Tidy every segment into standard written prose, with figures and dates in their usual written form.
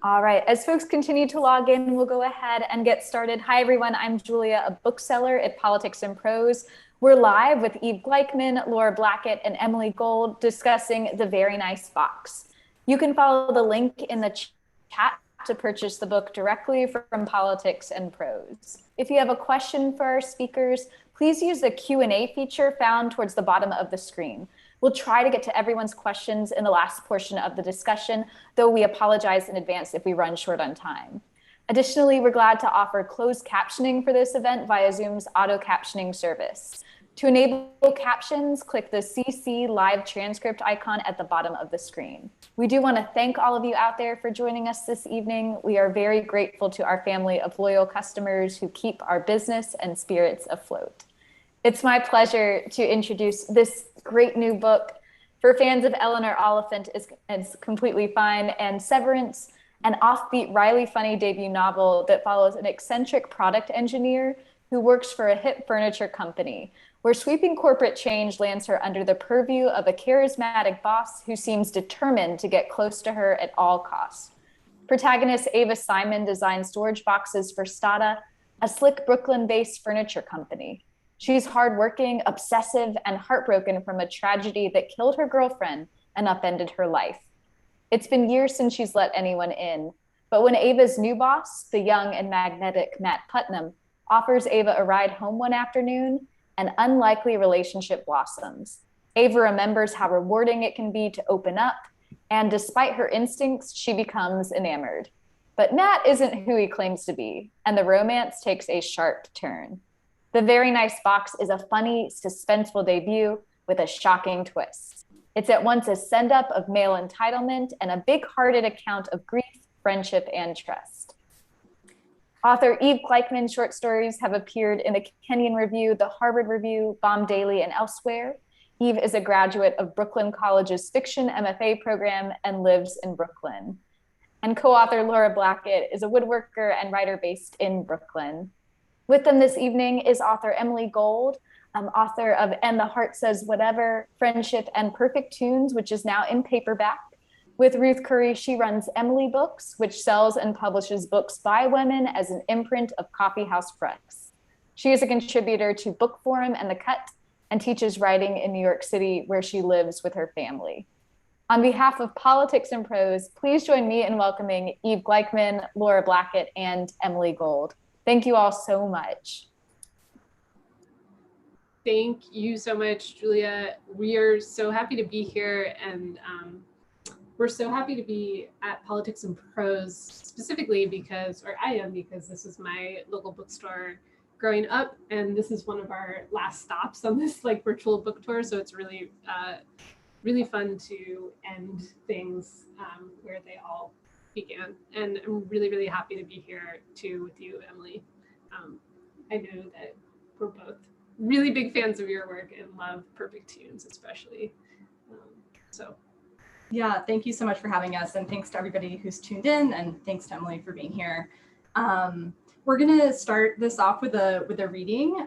All right, as folks continue to log in, we'll go ahead and get started. Hi, everyone. I'm Julia, a bookseller at Politics and Prose. We're live with Eve Gleichman, Laura Blackett, and Emily Gould discussing The Very Nice Box. You can follow the link in the chat to purchase the book directly from Politics and Prose. If you have a question for our speakers, please use the Q&A feature found towards the bottom of the screen. We'll try to get to everyone's questions in the last portion of the discussion, though we apologize in advance if we run short on time. Additionally, we're glad to offer closed captioning for this event via Zoom's auto captioning service. To enable captions, click the CC live transcript icon at the bottom of the screen. We do want to thank all of you out there for joining us this evening. We are very grateful to our family of loyal customers who keep our business and spirits afloat. It's my pleasure to introduce this great new book. For fans of Elinor, Oliphant is Completely Fine, and Severance, an offbeat, wryly funny debut novel that follows an eccentric product engineer who works for a hip furniture company, where sweeping corporate change lands her under the purview of a charismatic boss who seems determined to get close to her at all costs. Protagonist Ava Simon designs storage boxes for STÄDA, a slick Brooklyn-based furniture company. She's hardworking, obsessive, and heartbroken from a tragedy that killed her girlfriend and upended her life. It's been years since she's let anyone in, but when Ava's new boss, the young and magnetic Mat Putnam, offers Ava a ride home one afternoon, an unlikely relationship blossoms. Ava remembers how rewarding it can be to open up, and despite her instincts, she becomes enamored. But Mat isn't who he claims to be, and the romance takes a sharp turn. The Very Nice Box is a funny, suspenseful debut with a shocking twist. It's at once a send-up of male entitlement and a big-hearted account of grief, friendship, and trust. Author Eve Gleichman's short stories have appeared in the Kenyon Review, the Harvard Review, Bomb Daily, and elsewhere. Eve is a graduate of Brooklyn College's Fiction MFA program and lives in Brooklyn. And co-author Laura Blackett is a woodworker and writer based in Brooklyn. With them this evening is author Emily Gould, author of And the Heart Says Whatever, Friendship, and Perfect Tunes, which is now in paperback. With Ruth Curry, she runs Emily Books, which sells and publishes books by women as an imprint of Coffee House Press. She is a contributor to Book Forum and The Cut and teaches writing in New York City, where she lives with her family. On behalf of Politics and Prose, please join me in welcoming Eve Gleichman, Laura Blackett, and Emily Gould. Thank you all so much. Thank you so much, Julia. We are so happy to be here, and we're so happy to be at Politics and Prose specifically because, or I am, because this is my local bookstore growing up, and this is one of our last stops on this virtual book tour. So it's really, really fun to end things where they all began, and I'm really, really happy to be here too with you, Emily. I know that we're both really big fans of your work and love Perfect Tunes especially. Yeah, thank you so much for having us, and thanks to everybody who's tuned in, and thanks to Emily for being here. We're gonna start this off with a reading.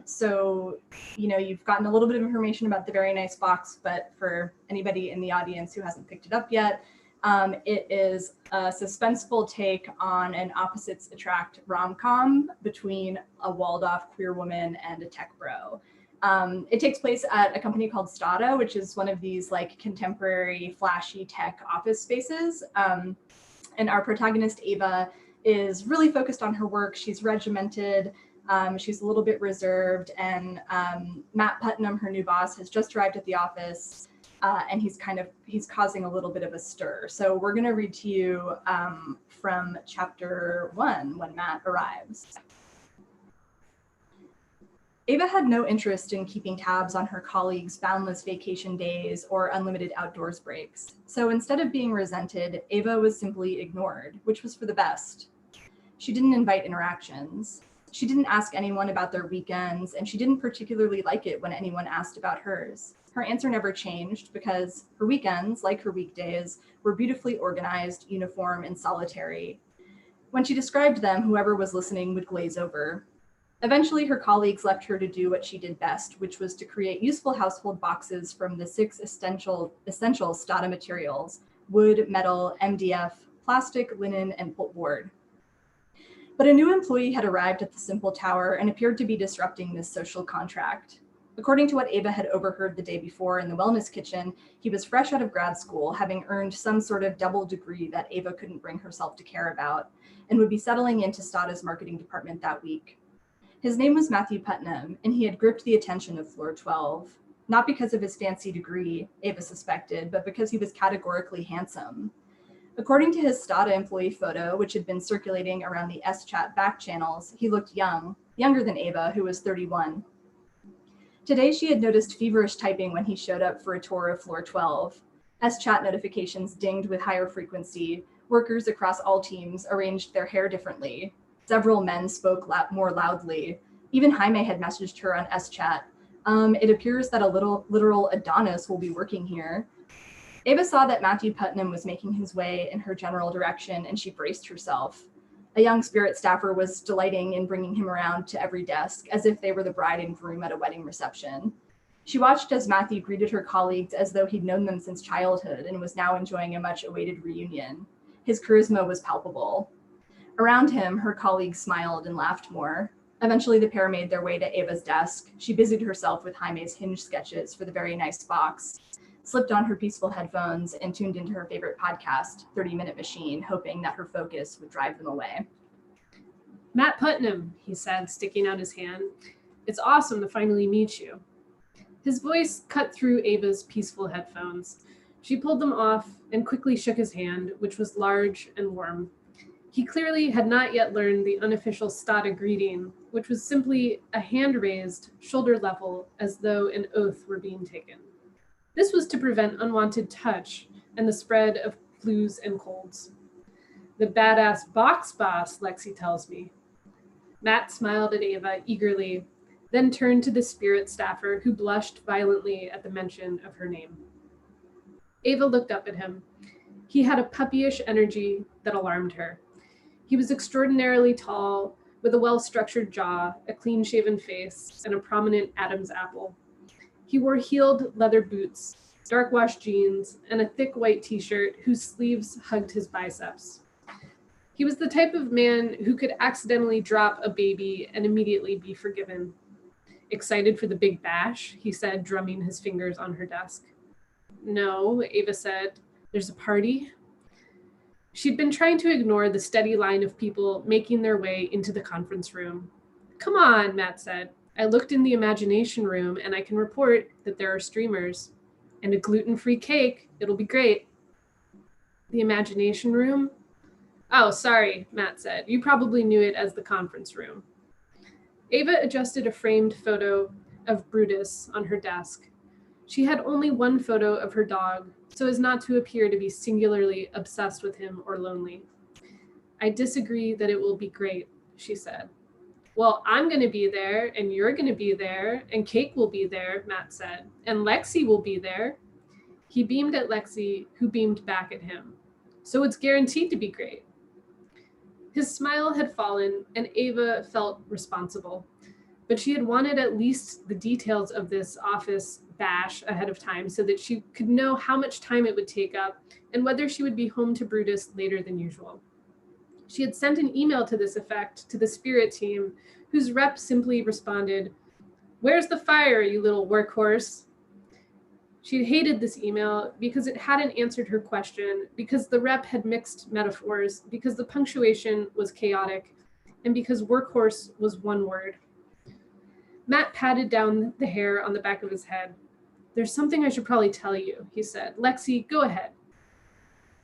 So, you've gotten a little bit of information about The Very Nice Box, but for anybody in the audience who hasn't picked it up yet, it is a suspenseful take on an opposites attract rom-com between a walled-off queer woman and a tech bro. It takes place at a company called STÄDA, which is one of these contemporary flashy tech office spaces. And our protagonist, Ava, is really focused on her work. She's regimented, she's a little bit reserved, and Mat Putnam, her new boss, has just arrived at the office, and he's causing a little bit of a stir. So we're gonna read to you from chapter 1, When Mat Arrives. Ava had no interest in keeping tabs on her colleagues' boundless vacation days or unlimited outdoors breaks. So instead of being resented, Ava was simply ignored, which was for the best. She didn't invite interactions. She didn't ask anyone about their weekends, and she didn't particularly like it when anyone asked about hers. Her answer never changed because her weekends, like her weekdays, were beautifully organized, uniform, and solitary. When she described them, whoever was listening would glaze over. Eventually, her colleagues left her to do what she did best, which was to create useful household boxes from the 6 essential STÄDA materials: wood, metal, MDF, plastic, linen, and pulpboard. But a new employee had arrived at the simple tower and appeared to be disrupting this social contract. According to what Ava had overheard the day before in the wellness kitchen, he was fresh out of grad school, having earned some sort of double degree that Ava couldn't bring herself to care about, and would be settling into STÄDA's marketing department that week. His name was Mat Putnam, and he had gripped the attention of floor 12, not because of his fancy degree, Ava suspected, but because he was categorically handsome. According to his STÄDA employee photo, which had been circulating around the S-Chat back channels, he looked young, younger than Ava, who was 31. Today, she had noticed feverish typing when he showed up for a tour of floor 12. S-Chat notifications dinged with higher frequency. Workers across all teams arranged their hair differently. Several men spoke more loudly. Even Jaime had messaged her on S-Chat. It appears that a literal Adonis will be working here. Ava saw that Mat Putnam was making his way in her general direction, and she braced herself. A young spirit staffer was delighting in bringing him around to every desk, as if they were the bride and groom at a wedding reception. She watched as Matthew greeted her colleagues as though he'd known them since childhood and was now enjoying a much-awaited reunion. His charisma was palpable. Around him, her colleagues smiled and laughed more. Eventually, the pair made their way to Ava's desk. She busied herself with Jaime's Hinge sketches for the very nice box, slipped on her peaceful headphones, and tuned into her favorite podcast, 30-Minute Machine, hoping that her focus would drive them away. Mat Putnam, he said, sticking out his hand. It's awesome to finally meet you. His voice cut through Ava's peaceful headphones. She pulled them off and quickly shook his hand, which was large and warm. He clearly had not yet learned the unofficial STÄDA greeting, which was simply a hand raised, shoulder level, as though an oath were being taken. This was to prevent unwanted touch and the spread of flus and colds. The badass box boss, Lexi tells me. Mat smiled at Ava eagerly, then turned to the spirit staffer, who blushed violently at the mention of her name. Ava looked up at him. He had a puppyish energy that alarmed her. He was extraordinarily tall, with a well-structured jaw, a clean-shaven face, and a prominent Adam's apple. He wore heeled leather boots, dark-washed jeans, and a thick white t-shirt whose sleeves hugged his biceps. He was the type of man who could accidentally drop a baby and immediately be forgiven. Excited for the big bash, he said, drumming his fingers on her desk. No, Ava said. There's a party? She'd been trying to ignore the steady line of people making their way into the conference room. Come on, Mat said. I looked in the imagination room and I can report that there are streamers. And a gluten-free cake. It'll be great. The imagination room? Oh, sorry, Mat said. You probably knew it as the conference room. Ava adjusted a framed photo of Brutus on her desk. She had only one photo of her dog, so as not to appear to be singularly obsessed with him or lonely. I disagree that it will be great, she said. Well, I'm going to be there, and you're going to be there, and Cake will be there, Mat said, and Lexi will be there. He beamed at Lexi, who beamed back at him. So it's guaranteed to be great. His smile had fallen, and Ava felt responsible, but she had wanted at least the details of this office bash ahead of time so that she could know how much time it would take up and whether she would be home to Brutus later than usual. She had sent an email to this effect to the spirit team, whose rep simply responded, "Where's the fire, you little workhorse?" She hated this email because it hadn't answered her question, because the rep had mixed metaphors, because the punctuation was chaotic, and because workhorse was one word. Mat patted down the hair on the back of his head. There's something I should probably tell you, he said. Lexi, go ahead.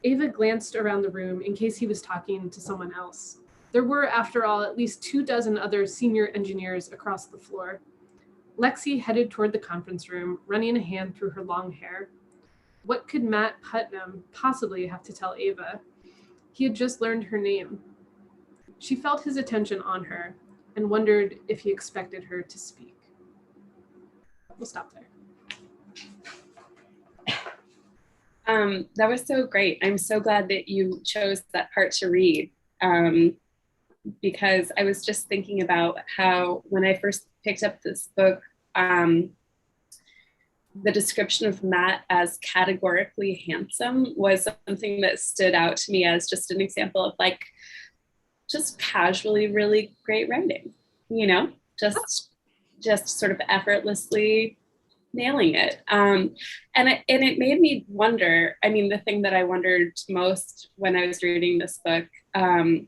Ava glanced around the room in case he was talking to someone else. There were, after all, at least 24 other senior engineers across the floor. Lexi headed toward the conference room, running a hand through her long hair. What could Mat Putnam possibly have to tell Ava? He had just learned her name. She felt his attention on her and wondered if he expected her to speak. We'll stop there. That was so great. I'm so glad that you chose that part to read, because I was just thinking about how when I first picked up this book, the description of Mat as categorically handsome was something that stood out to me as just an example of like just casually really great writing, you know, just sort of effortlessly nailing it. And it made me wonder, I mean, the thing that I wondered most when I was reading this book, and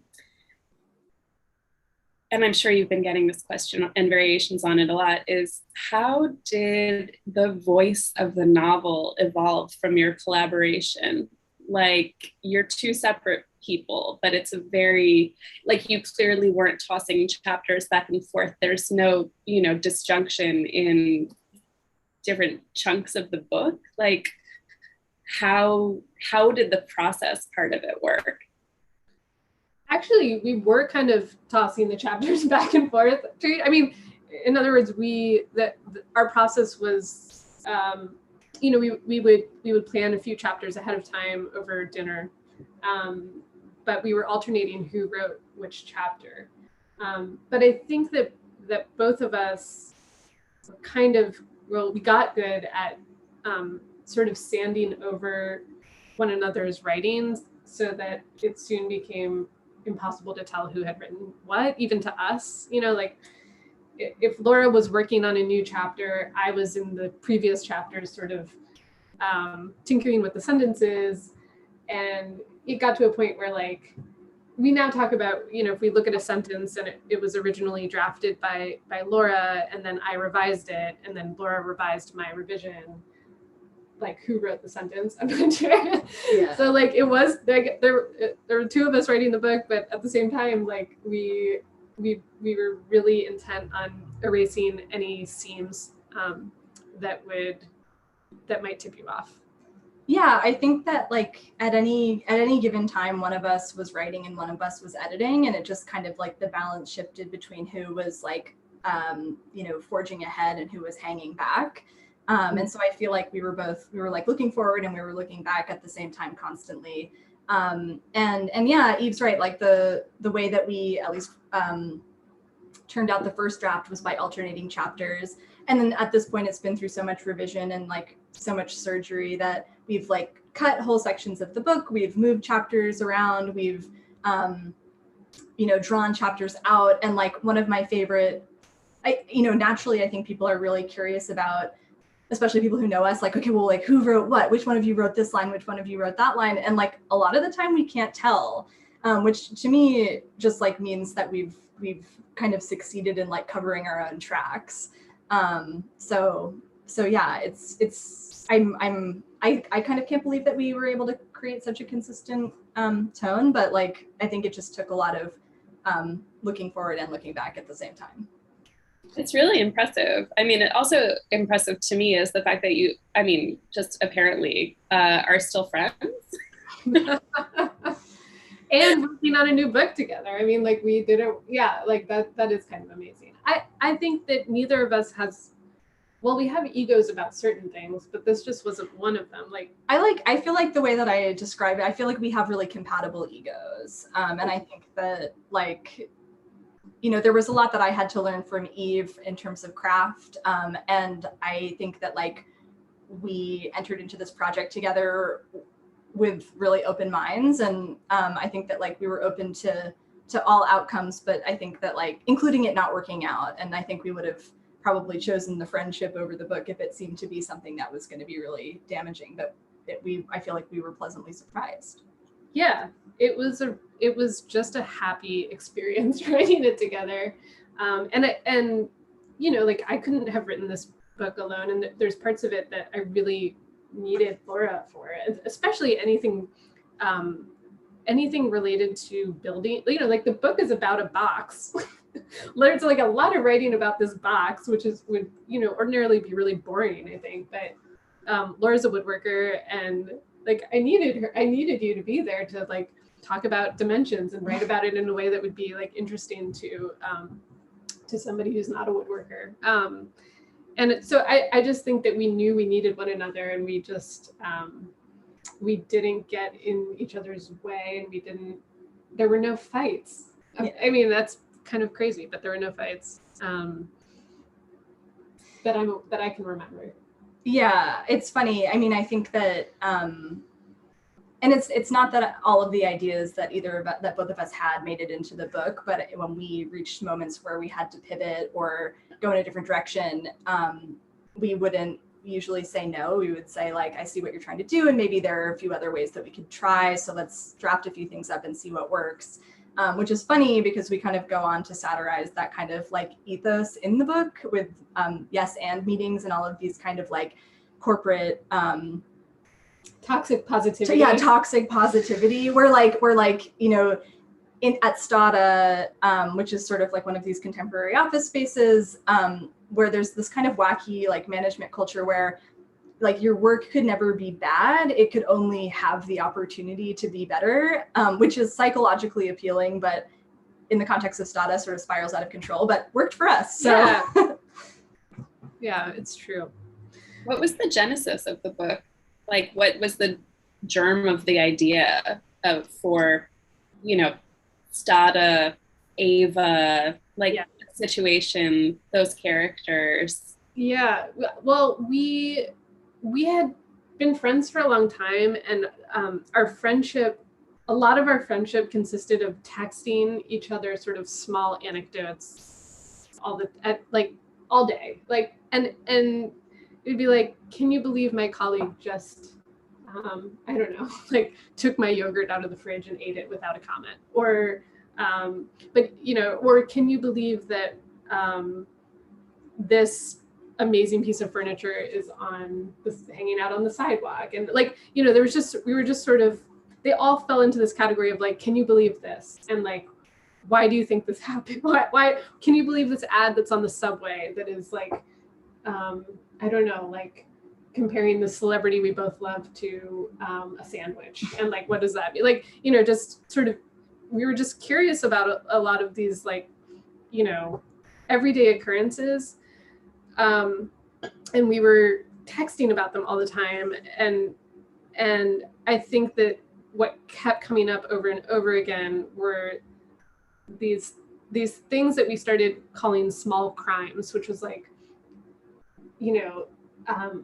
I'm sure you've been getting this question and variations on it a lot, is how did the voice of the novel evolve from your collaboration? Like, you're two separate people, but it's a very, like, you clearly weren't tossing chapters back and forth. There's no, you know, disjunction in different chunks of the book. Like, how did the process part of it work? Actually, we were kind of tossing the chapters back and forth. I mean, in other words, our process was, you know, we would plan a few chapters ahead of time over dinner, but we were alternating who wrote which chapter. But I think that both of us kind of, well, we got good at sort of sanding over one another's writings so that it soon became impossible to tell who had written what, even to us. You know, like if Laura was working on a new chapter, I was in the previous chapters sort of tinkering with the sentences, and it got to a point where like we now talk about, you know, if we look at a sentence and it was originally drafted by Laura, and then I revised it, and then Laura revised my revision, like who wrote the sentence? I'm not sure. Yeah. So like it was like there were two of us writing the book, but at the same time, like we were really intent on erasing any seams that might tip you off. Yeah, I think that like at any given time, one of us was writing and one of us was editing, and it just kind of like the balance shifted between who was like you know, forging ahead and who was hanging back. And so I feel like we were like looking forward and we were looking back at the same time constantly. And yeah, Eve's right. Like the way that we at least turned out the first draft was by alternating chapters. And then at this point, it's been through so much revision and like so much surgery that we've like cut whole sections of the book. We've moved chapters around. We've, you know, drawn chapters out. And like one of my favorite, you know, naturally, I think people are really curious about, especially people who know us, like, okay, well, like who wrote what? Which one of you wrote this line? Which one of you wrote that line? And like a lot of the time we can't tell, which to me just like means that we've kind of succeeded in like covering our own tracks. So yeah, I kind of can't believe that we were able to create such a consistent tone, but like I think it just took a lot of looking forward and looking back at the same time. It's really impressive. I mean, it also impressive to me is the fact that you, I mean, just apparently are still friends. And working on a new book together. I mean, like we did it. Yeah, like that is kind of amazing. I think that neither of us has, well, we have egos about certain things, but this just wasn't one of them. Like I feel like the way that I describe it, I feel like we have really compatible egos. And I think that like, you know, there was a lot that I had to learn from Eve in terms of craft. And I think that like we entered into this project together with really open minds. And I think that like we were open to all outcomes, but I think that like including it not working out. And I think we would have probably chosen the friendship over the book if it seemed to be something that was going to be really damaging. But I feel like we were pleasantly surprised. Yeah, it was just a happy experience writing it together. And you know, like I couldn't have written this book alone, and there's parts of it that I really needed Laura for, especially anything related to building. You know, like the book is about a box. There's like a lot of writing about this box, which would you know ordinarily be really boring, I think. But Laura's a woodworker, and like I needed you to be there to like talk about dimensions and write about it in a way that would be like interesting to somebody who's not a woodworker. And so I just think that we knew we needed one another, and we just we didn't get in each other's way, and there were no fights. Yeah. I mean, that's kind of crazy, but there were no fights that I can remember. Yeah, it's funny. I mean, I think that, and it's not that all of the ideas that that both of us had made it into the book, but when we reached moments where we had to pivot or go in a different direction, we wouldn't usually say no. We would say, like, I see what you're trying to do, and maybe there are a few other ways that we could try. So let's draft a few things up and see what works. Which is funny because we kind of go on to satirize that kind of like ethos in the book with yes and meetings and all of these kind of like corporate toxic positivity. Yeah, toxic positivity. We're like, you know, at STÄDA, which is sort of like one of these contemporary office spaces, where there's this kind of wacky like management culture where like your work could never be bad. It could only have the opportunity to be better, which is psychologically appealing, but in the context of STÄDA sort of spirals out of control, but worked for us. So. Yeah. Yeah, it's true. What was the genesis of the book? Like, what was the germ of the idea of for, you know, STÄDA, Ava, like situation, those characters? Yeah, well, we had been friends for a long time, and our friendship, a lot of our friendship consisted of texting each other sort of small anecdotes all day, like, and it'd be like, can you believe my colleague just I don't know, like took my yogurt out of the fridge and ate it without a comment, or but you know, or can you believe that this amazing piece of furniture is hanging out on the sidewalk, and like, you know, we were just sort of, they all fell into this category of like, can you believe this, and like, why do you think this happened? Why can you believe this ad that's on the subway that is like, I don't know, like comparing the celebrity we both love to a sandwich, and like, what does that mean? Like, you know, just sort of, we were just curious about a lot of these, like, you know, everyday occurrences. And we were texting about them all the time. And I think that what kept coming up over and over again were these things that we started calling small crimes, which was like, you know,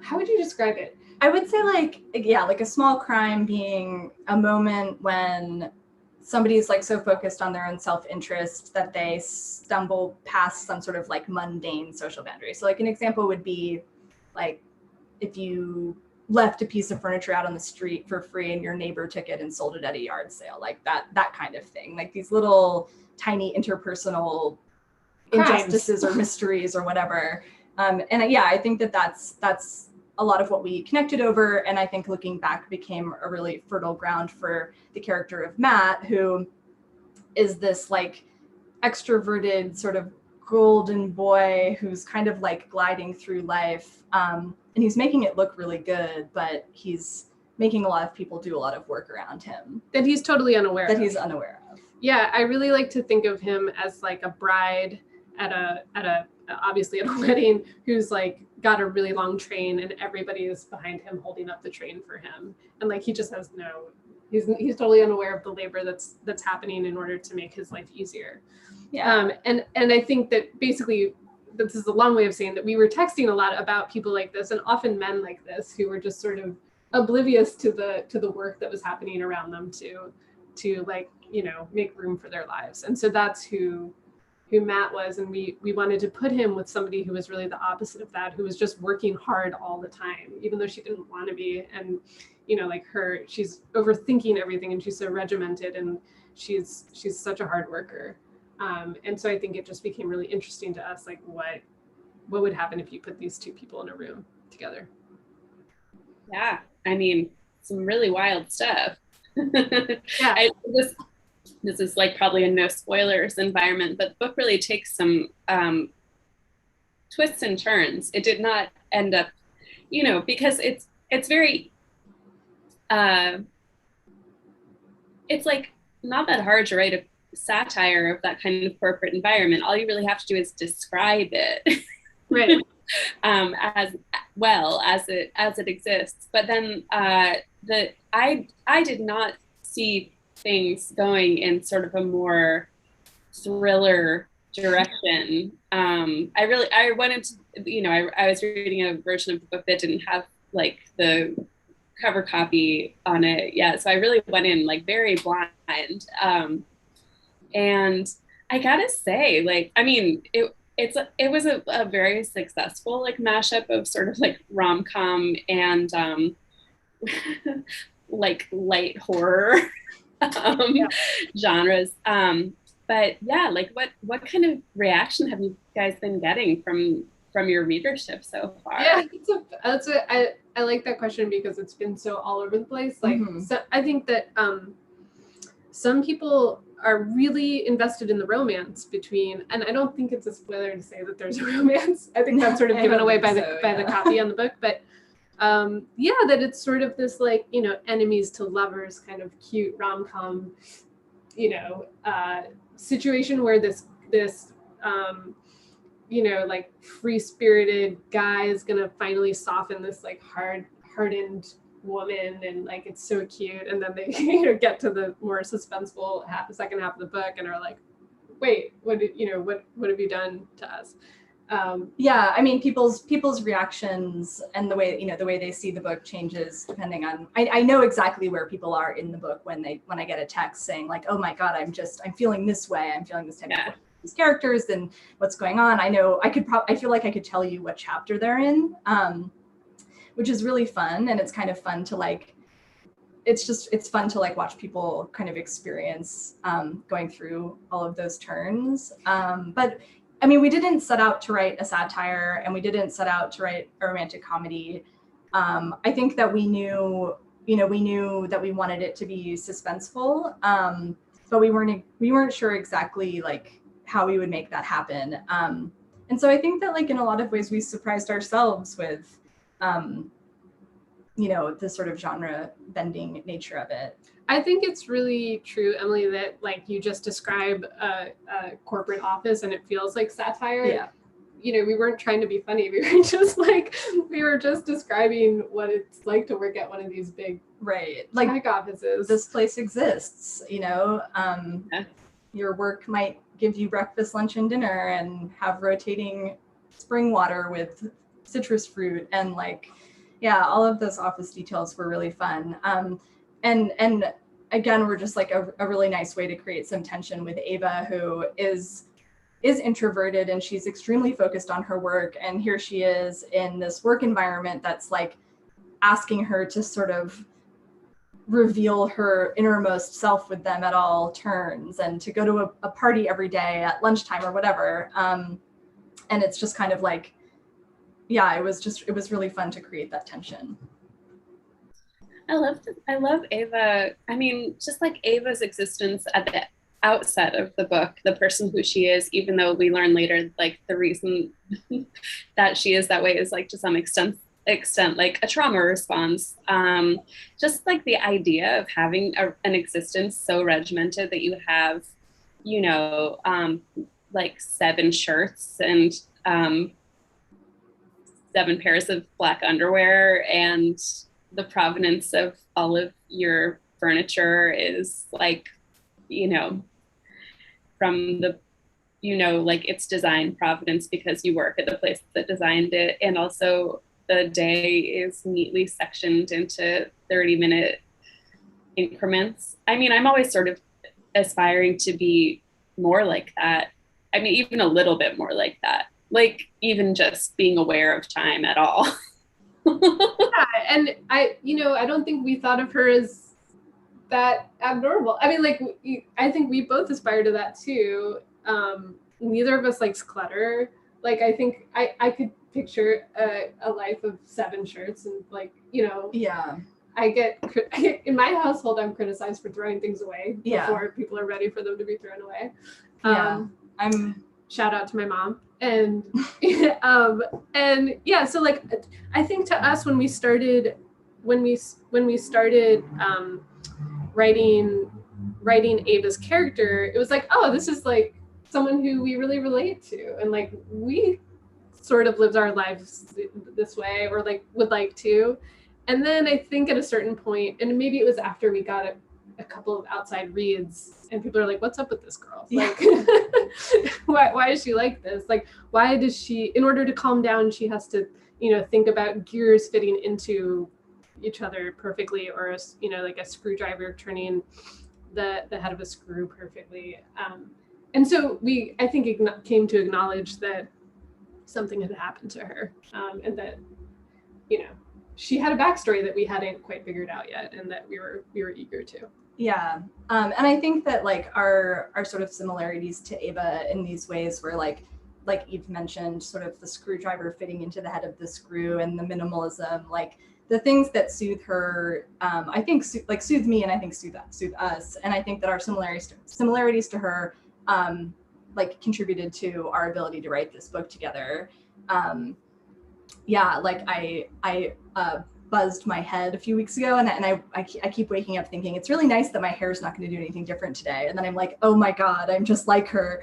how would you describe it? I would say like, yeah, like a small crime being a moment when somebody's like so focused on their own self-interest that they stumble past some sort of like mundane social boundary. So like an example would be like if you left a piece of furniture out on the street for free and your neighbor took it and sold it at a yard sale, like that kind of thing. Like these little tiny interpersonal injustices or mysteries or whatever. And yeah, I think that that's a lot of what we connected over. And I think looking back became a really fertile ground for the character of Matt, who is this like extroverted sort of golden boy who's kind of like gliding through life. And he's making it look really good, but he's making a lot of people do a lot of work around him. That he's totally unaware of. That he's unaware of. Yeah, I really like to think of him as like a bride at a obviously at a wedding, who's like got a really long train and everybody is behind him holding up the train for him, and like he just has he's totally unaware of the labor that's happening in order to make his life easier. Yeah. And I think that basically this is a long way of saying that we were texting a lot about people like this, and often men like this, who were just sort of oblivious to the work that was happening around them to like, you know, make room for their lives. And so that's who Matt was, and we wanted to put him with somebody who was really the opposite of that, who was just working hard all the time, even though she didn't want to be. And, you know, like she's overthinking everything, and she's so regimented, and she's such a hard worker. And so I think it just became really interesting to us, like what would happen if you put these two people in a room together. Yeah, I mean, some really wild stuff. Yeah. This is like probably a no spoilers environment, but the book really takes some twists and turns. It did not end up, you know, because it's very, it's like not that hard to write a satire of that kind of corporate environment. All you really have to do is describe it, right? As well as it exists. But then I did not see things going in sort of a more thriller direction. I went into, I was reading a version of the book that didn't have like the cover copy on it yet. So I really went in like very blind. And I gotta say, like, I mean, it was a very successful like mashup of sort of like rom-com and like light horror genres. But yeah, like what kind of reaction have you guys been getting from your readership so far? Yeah, I like that question because it's been so all over the place. Like, so I think that some people are really invested in the romance between, and I don't think it's a spoiler to say that there's a romance. I think that's sort of given away by the copy on the book, but that it's sort of this like, enemies to lovers kind of cute rom-com, situation where this like free-spirited guy is gonna finally soften this like hardened woman, and like it's so cute, and then they get to the more suspenseful second half of the book and are like, wait, what have you done to us? I mean, people's reactions and the way they see the book changes depending on. I know exactly where people are in the book when I get a text saying like, oh my god, I'm feeling this way, I'm feeling this type of these characters and what's going on. I know I feel like I could tell you what chapter they're in, which is really fun, and it's kind of fun to like. It's fun to like watch people kind of experience going through all of those turns, but. I mean, we didn't set out to write a satire, and we didn't set out to write a romantic comedy. I think that we knew that we wanted it to be suspenseful, but we weren't sure exactly like how we would make that happen. And so I think that like in a lot of ways we surprised ourselves with, the sort of genre bending nature of it. I think it's really true, Emily, that like you just describe a corporate office and it feels like satire. Yeah. We weren't trying to be funny. We were just describing what it's like to work at one of these big tech offices. This place exists, your work might give you breakfast, lunch, and dinner and have rotating spring water with citrus fruit, and like, all of those office details were really fun. And again, we're just like a really nice way to create some tension with Ava, who is introverted and she's extremely focused on her work. And here she is in this work environment that's like asking her to sort of reveal her innermost self with them at all turns, and to go to a party every day at lunchtime or whatever. And it's just kind of like, it was really fun to create that tension. I love Ava. I mean, just like Ava's existence at the outset of the book, the person who she is, even though we learn later, like the reason that she is that way is like to some extent like a trauma response. Just like the idea of having an existence so regimented that you have, like 7 shirts and 7 pairs of black underwear, and the provenance of all of your furniture is like, from the, like its design provenance because you work at the place that designed it. And also the day is neatly sectioned into 30-minute increments. I mean, I'm always sort of aspiring to be more like that. I mean, even a little bit more like that, like even just being aware of time at all. And I don't think we thought of her as that abnormal. I mean, like, I think we both aspire to that too. Neither of us likes clutter. Like, I think I could picture a life of 7 shirts and like, I get in my household, I'm criticized for throwing things away before people are ready for them to be thrown away. I'm shout out to my mom. And so like I think to us when we started writing Ava's character, it was like, oh, this is like someone who we really relate to, and like we sort of lived our lives this way, or like would like to. And then I think at a certain point, and maybe it was after we got a couple of outside reads, and people are like, what's up with this girl? Yeah. Like, why is she like this? Like, why does she, in order to calm down, she has to, think about gears fitting into each other perfectly, or like a screwdriver turning the head of a screw perfectly. And so I think came to acknowledge that something had happened to her, and that, she had a backstory that we hadn't quite figured out yet, and that we were eager to. Yeah. And I think that like our sort of similarities to Ava in these ways were like Eve mentioned, sort of the screwdriver fitting into the head of the screw, and the minimalism, like the things that soothe her, I think soothe me, and I think soothe us. And I think that our similarities to her like contributed to our ability to write this book together. Like I buzzed my head a few weeks ago, and I keep waking up thinking it's really nice that my hair is not going to do anything different today, and then I'm like, oh my god, I'm just like her.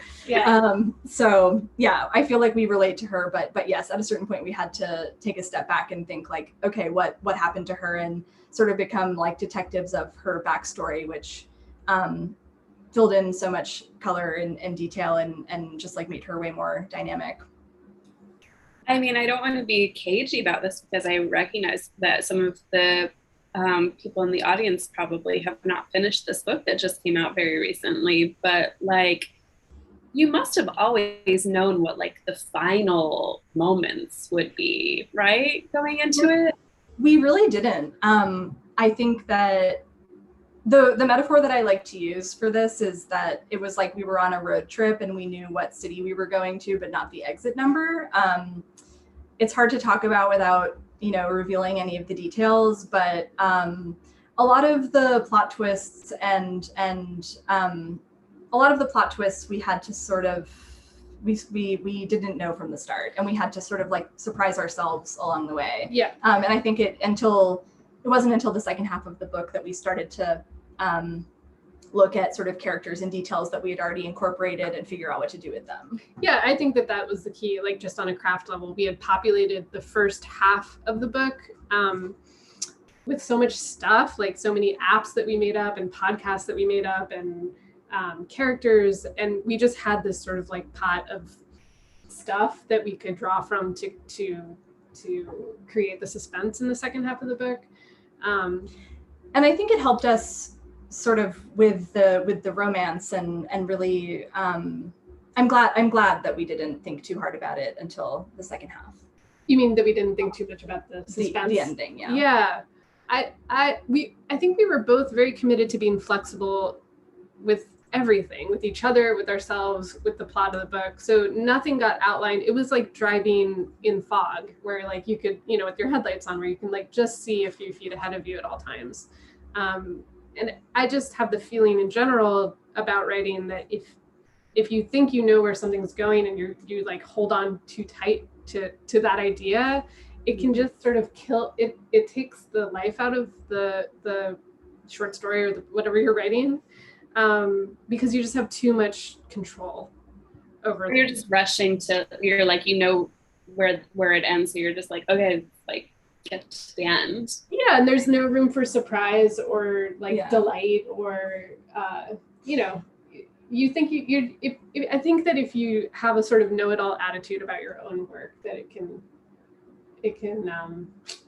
So yeah, I feel like we relate to her, but yes, at a certain point we had to take a step back and think like, okay, what happened to her, and sort of become like detectives of her backstory, which filled in so much color and detail, and just like made her way more dynamic. I mean, I don't want to be cagey about this, because I recognize that some of the people in the audience probably have not finished this book that just came out very recently, but like, you must have always known what like the final moments would be, right? Going into it? We really didn't. I think that the metaphor that I like to use for this is that it was like we were on a road trip and we knew what city we were going to, but not the exit number. It's hard to talk about without, revealing any of the details, but a lot of the plot twists and a lot of the plot twists we had to sort of, we didn't know from the start, and we had to sort of like surprise ourselves along the way. Yeah. And I think it wasn't until the second half of the book that we started to look at sort of characters and details that we had already incorporated and figure out what to do with them. Yeah, I think that was the key. Like, just on a craft level, we had populated the first half of the book with so much stuff, like so many apps that we made up and podcasts that we made up, and characters, and we just had this sort of like pot of stuff that we could draw from to create the suspense in the second half of the book. And I think it helped us sort of with the romance, and really I'm glad that we didn't think too hard about it until the second half. You mean that we didn't think too much about the suspense? The ending, yeah. Yeah. I think we were both very committed to being flexible with everything, with each other, with ourselves, with the plot of the book. So nothing got outlined. It was like driving in fog, where like you could, with your headlights on, where you can like just see a few feet ahead of you at all times. And I just have the feeling in general about writing that if you think you know where something's going, and you like hold on too tight to that idea, it can just sort of kill it. It takes the life out of the short story or whatever you're writing, because you just have too much control over. You're just rushing to. You're like, where it ends, so you're just like, okay, like get to the end. Yeah, and there's no room for surprise or like delight or you think I think that if you have a sort of know-it-all attitude about your own work, that it can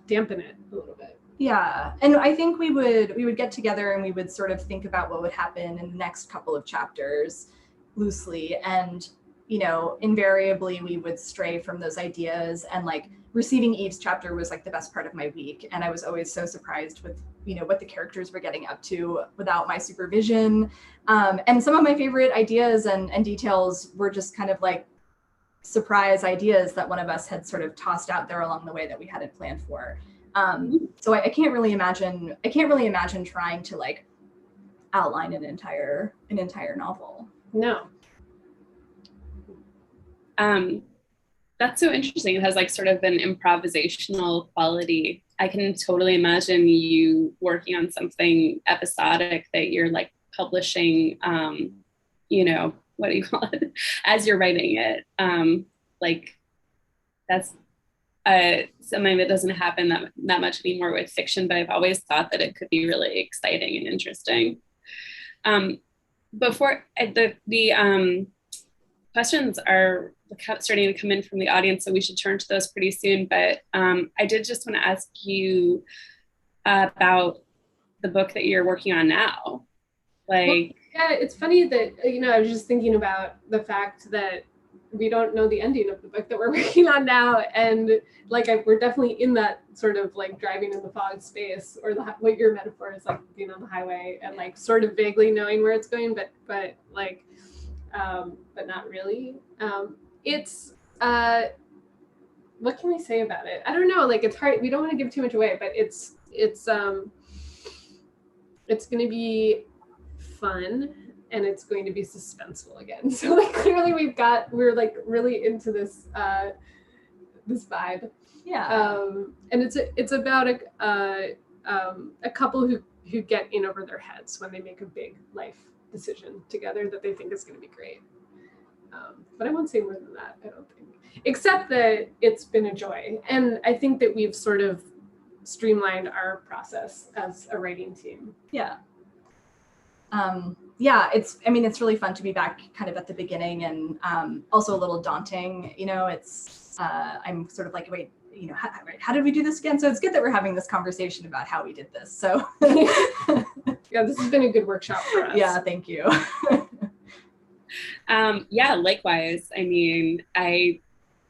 dampen it a little bit. Yeah, and I think we would get together and we would sort of think about what would happen in the next couple of chapters loosely, and invariably we would stray from those ideas, and like receiving Eve's chapter was like the best part of my week, and I was always so surprised with what the characters were getting up to without my supervision, and some of my favorite ideas and details were just kind of like surprise ideas that one of us had sort of tossed out there along the way that we hadn't planned for. So I can't really imagine trying to like outline an entire novel. No. That's so interesting. It has like sort of an improvisational quality. I can totally imagine you working on something episodic that you're like publishing, what do you call it, as you're writing it. Like that's something that doesn't happen that much anymore with fiction, but I've always thought that it could be really exciting and interesting. Before the questions are starting to come in from the audience, so we should turn to those pretty soon. But I did just want to ask you about the book that you're working on now. Like, yeah, it's funny that, I was just thinking about the fact that we don't know the ending of the book that we're working on now, and like we're definitely in that sort of like driving in the fog space, or what your metaphor is, like being on the highway and like sort of vaguely knowing where it's going, but like but not really. It's what can we say about it? I don't know, like it's hard, we don't want to give too much away, but it's going to be fun, and it's going to be suspenseful again. So like clearly we're like really into this this vibe. Yeah. And it's about a couple who get in over their heads when they make a big life decision together that they think is going to be great. But I won't say more than that, I don't think. Except that it's been a joy. And I think that we've sort of streamlined our process as a writing team. Yeah. Yeah, it's really fun to be back kind of at the beginning, and also a little daunting, it's, I'm sort of like, wait, how did we do this again? So it's good that we're having this conversation about how we did this. So yeah, this has been a good workshop for us. Yeah, thank you. Yeah, likewise. I mean, I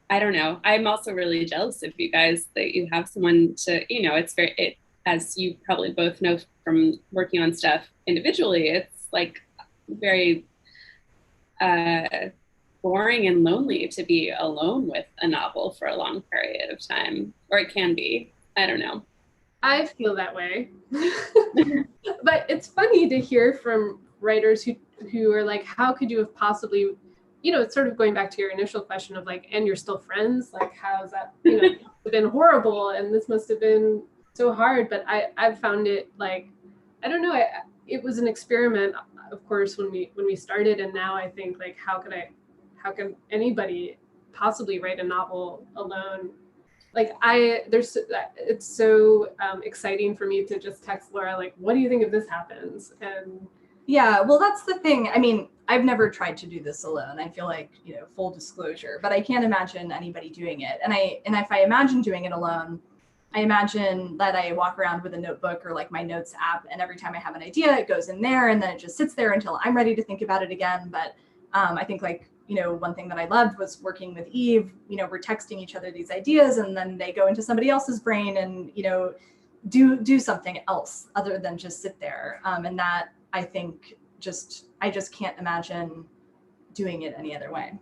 don't know. I'm also really jealous of you guys that you have someone to, as you probably both know from working on stuff individually, it's like very boring and lonely to be alone with a novel for a long period of time, or it can be. I don't know. I feel that way. But it's funny to hear from writers who are like, how could you have possibly, it's sort of going back to your initial question of like, and you're still friends? Like, how's that, it must have been horrible, and this must have been so hard. But I've found it like, I don't know, it was an experiment, of course, when we started, and now I think like, how can anybody possibly write a novel alone? Like it's so exciting for me to just text Laura, like, what do you think if this happens? And yeah, well, that's the thing. I mean, I've never tried to do this alone. I feel like, full disclosure, but I can't imagine anybody doing it. And if I imagine doing it alone, I imagine that I walk around with a notebook or like my notes app, and every time I have an idea, it goes in there, and then it just sits there until I'm ready to think about it again. But I think like, one thing that I loved was working with Eve. We're texting each other these ideas, and then they go into somebody else's brain and, do something else other than just sit there. And that, I think, I just can't imagine doing it any other way.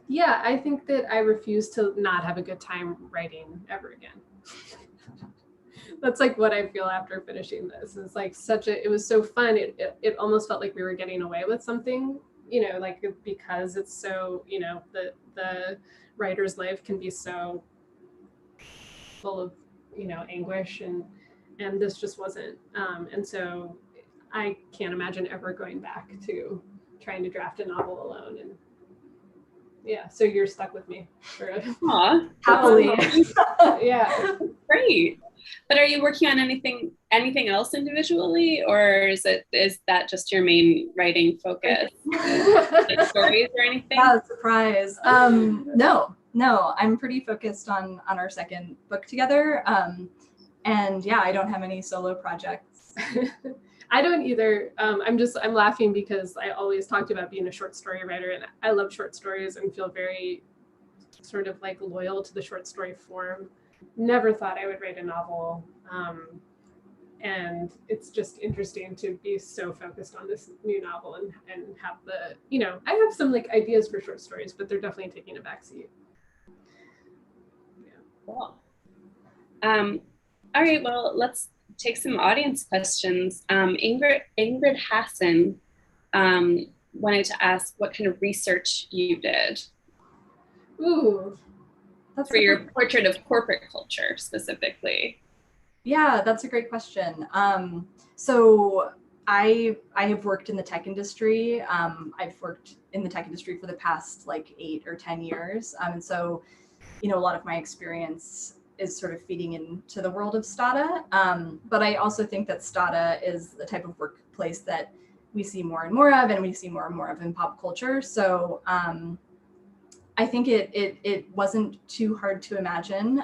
Yeah, I think that I refuse to not have a good time writing ever again. That's like what I feel after finishing this. It's like it was so fun. It almost felt like we were getting away with something, like, because it's so, the writer's life can be so full of, anguish, and this just wasn't. And so I can't imagine ever going back to trying to draft a novel alone. And yeah, so you're stuck with me for it. Aww, happily. Yeah, great. But are you working on anything else individually, or is that just your main writing focus? Like stories or anything? Yeah, surprise. No, I'm pretty focused on our second book together. And yeah, I don't have any solo projects. I don't either. I'm laughing because I always talked about being a short story writer, and I love short stories and feel very sort of like loyal to the short story form. Never thought I would write a novel. And it's just interesting to be so focused on this new novel and have I have some like ideas for short stories, but they're definitely taking a backseat. Yeah. Cool. All right, well, let's take some audience questions. Ingrid Hassan wanted to ask what kind of research you did. Ooh, that's for your portrait of corporate culture specifically. Yeah, that's a great question. So I have worked in the tech industry. I've worked in the tech industry for the past like 8 or 10 years. And so, a lot of my experience is sort of feeding into the world of STÄDA. But I also think that STÄDA is the type of place that we see more and more of, and we see more and more of in pop culture. So I think it wasn't too hard to imagine.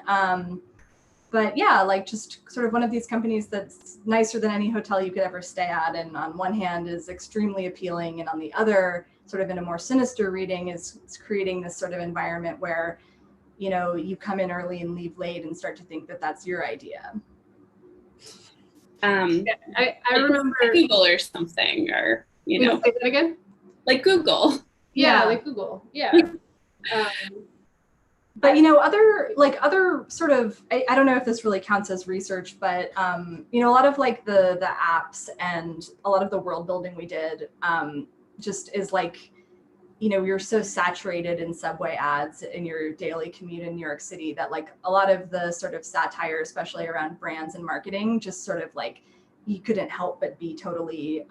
But yeah, like just sort of one of these companies that's nicer than any hotel you could ever stay at. And on one hand is extremely appealing. And on the other, sort of in a more sinister reading, is creating this sort of environment where, you know, you come in early and leave late and start to think that that's your idea. I remember Google or something, or, you know. Say that again? Like Google. Yeah, like Google. Yeah. But, you know, other sort of, I don't know if this really counts as research, but, you know, a lot of like the apps and a lot of the world building we did just is like, you know, you're so saturated in subway ads in your daily commute in New York City that like a lot of the sort of satire, especially around brands and marketing, just sort of like you couldn't help but be totally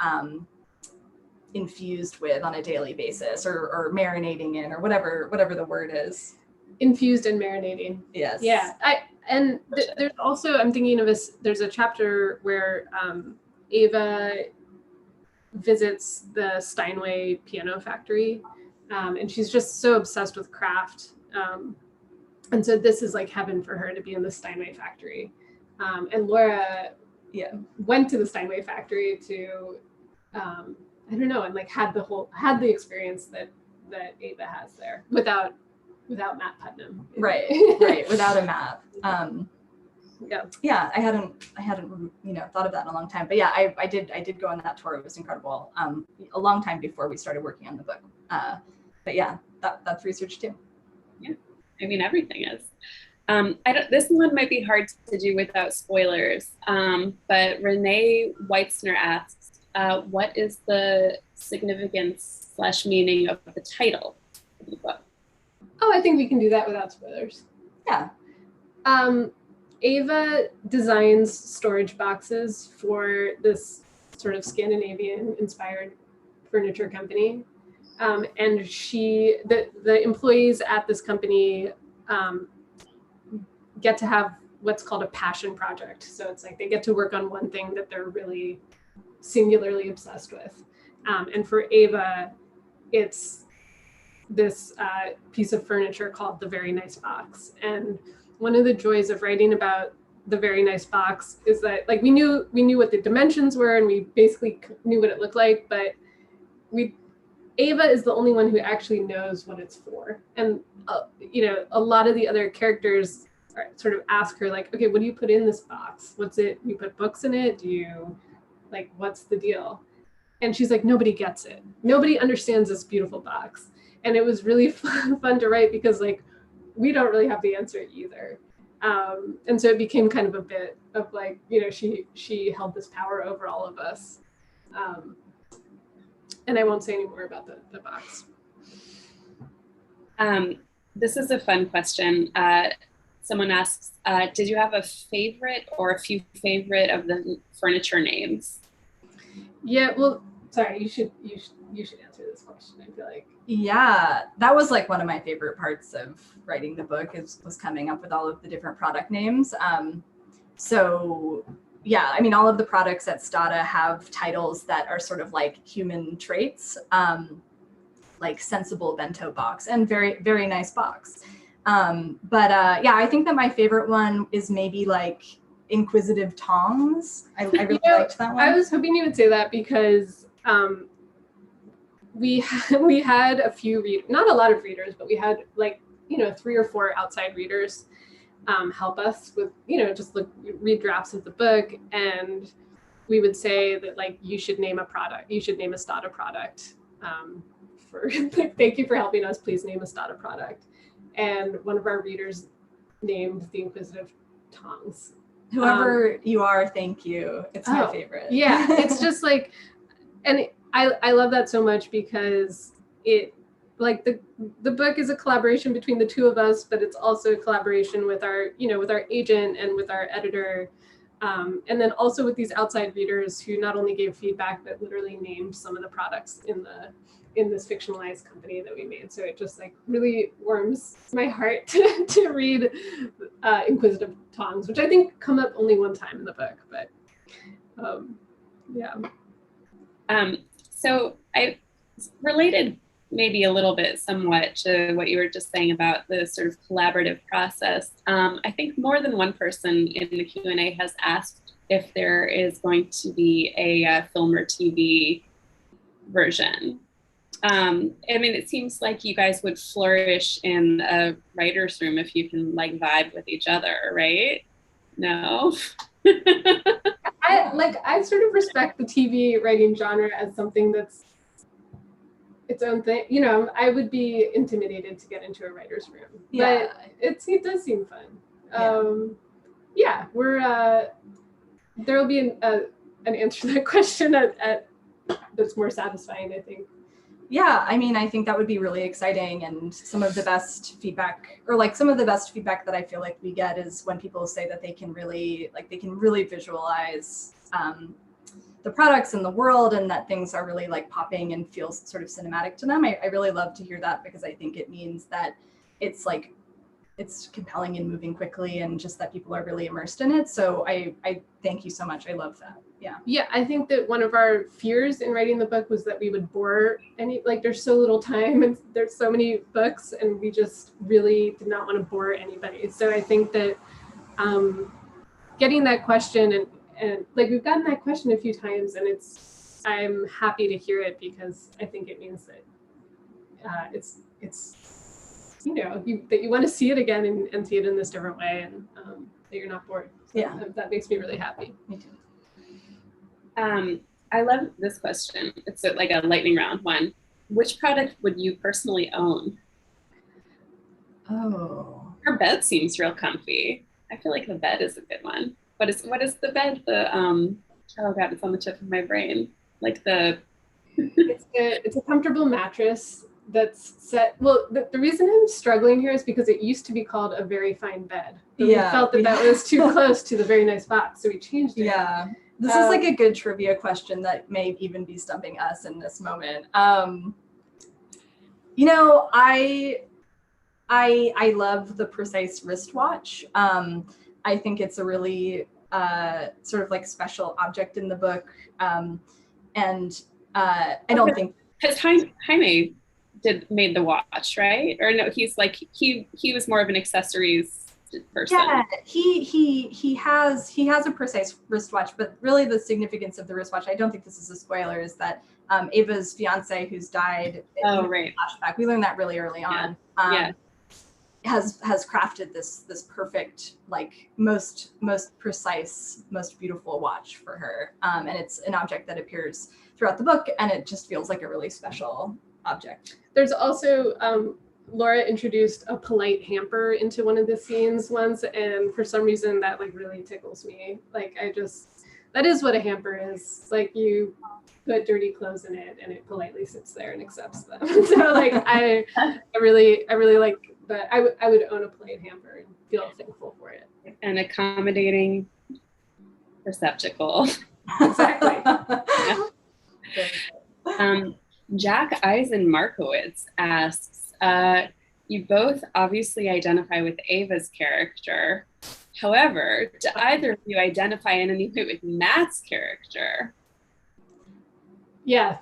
infused with on a daily basis, or marinating in, or whatever the word is. Infused and marinating. Yes. Yeah. There's also, I'm thinking of there's a chapter where Ava visits the Steinway piano factory, and she's just so obsessed with craft. And so this is like heaven for her to be in the Steinway factory. And Laura went to the Steinway factory to, I don't know, and like had the experience that Ava has there without Mat Putnam. Right, without a map. Yeah, I hadn't you know, thought of that in a long time. But yeah, I did go on that tour. It was incredible. A long time before we started working on the book. But yeah, that's research too. Yeah, I mean, everything is. This one might be hard to do without spoilers, but Renee Weitzner asks, what is the significance / meaning of the title of the book? Oh, I think we can do that without spoilers. Yeah. Ava designs storage boxes for this sort of Scandinavian-inspired furniture company. And the employees at this company get to have what's called a passion project. So it's like they get to work on one thing that they're really singularly obsessed with. And for Ava, it's this piece of furniture called the Very Nice Box. And one of the joys of writing about the Very Nice Box is that, like, we knew what the dimensions were, and we basically knew what it looked like, but Ava is the only one who actually knows what it's for. And you know, a lot of the other characters sort of ask her, like, okay, what do you put in this box? What's it? You put books in it? Do you, like, what's the deal? And she's like, nobody gets it. Nobody understands this beautiful box. And it was really fun to write because, like, we don't really have the answer either. And so it became kind of a bit of, like, you know, she held this power over all of us. And I won't say any more about the box. This is a fun question. Someone asks, did you have a favorite or a few favorite of the furniture names? Yeah, well, sorry, you should answer this question, I feel like. Yeah, that was like one of my favorite parts of writing the book was coming up with all of the different product names. So yeah, I mean, all of the products at STÄDA have titles that are sort of like human traits, like sensible bento box and very, very nice box. Yeah, I think that my favorite one is maybe like inquisitive tongs. I really liked that one. I was hoping you would say that because we had a few not a lot of readers, but we had, like, you know, 3 or 4 outside readers help us with, you know, just read drafts of the book, and we would say that, like, you should name a product. You should name a STÄDA product. Thank you for helping us. Please name a STÄDA product. And one of our readers named the inquisitive tongs. Whoever you are, thank you. It's my favorite. Yeah, it's just like, and I love that so much because it, like, the book is a collaboration between the two of us, but it's also a collaboration with our, you know, with our agent and with our editor. And then also with these outside readers who not only gave feedback, but literally named some of the products in this fictionalized company that we made. So it just, like, really warms my heart to read Inquisitive Tongs, which I think come up only one time in the book, but yeah. So I related maybe a little bit somewhat to what you were just saying about the sort of collaborative process. I think more than one person in the Q&A has asked if there is going to be a film or TV version. I mean, it seems like you guys would flourish in a writer's room if you can like vibe with each other, right? No? I sort of respect the TV writing genre as something that's its own thing. You know, I would be intimidated to get into a writer's room, but it does seem fun. Yeah, we're there will be an answer to that question at that's more satisfying, I think. Yeah, I mean, I think that would be really exciting, and some of the best feedback, or like some of the best feedback that I feel like we get is when people say that they can really visualize the products in the world, and that things are really like popping and feels sort of cinematic to them. I really love to hear that, because I think it means that it's like it's compelling and moving quickly, and just that people are really immersed in it. So I thank you so much. I love that. Yeah, I think that one of our fears in writing the book was that we would bore there's so little time and there's so many books, and we just really did not want to bore anybody. So I think that getting that question and like we've gotten that question a few times, and I'm happy to hear it, because I think it means that it's you know, that you want to see it again and see it in this different way, and that you're not bored. So that makes me really happy. Me too. I love this question. It's like a lightning round one. Which product would you personally own? Oh, Her bed seems real comfy. I feel like the bed is a good one. What is the bed? Oh God, it's on the tip of my brain. Like it's a comfortable mattress that's set. Well, the reason I'm struggling here is because it used to be called a very fine bed. But we felt that was too close to the very nice box, so we changed it. Yeah. This is like a good trivia question that may even be stumping us in this moment. You know, I love the precise wristwatch. I think it's a really sort of like special object in the book. And I don't think, because Jaime made the watch, right? Or no, he's like he was more of an accessories person. Yeah, he has a precise wristwatch, but really the significance of the wristwatch, I don't think this is a spoiler, is that Ava's fiance, who's died in flashback, we learned that really early on, has crafted this perfect, like most precise, most beautiful watch for her, and it's an object that appears throughout the book, and it just feels like a really special object. There's also Laura introduced a polite hamper into one of the scenes once, and for some reason that like really tickles me. Like that is what a hamper is. Like you put dirty clothes in it and it politely sits there and accepts them. So like I really like that. I would own a polite hamper and feel thankful for it. An accommodating receptacle. Exactly. Jack Eisen Markowitz asks, you both obviously identify with Ava's character. However, do either of you identify in any way with Mat's character? Yeah.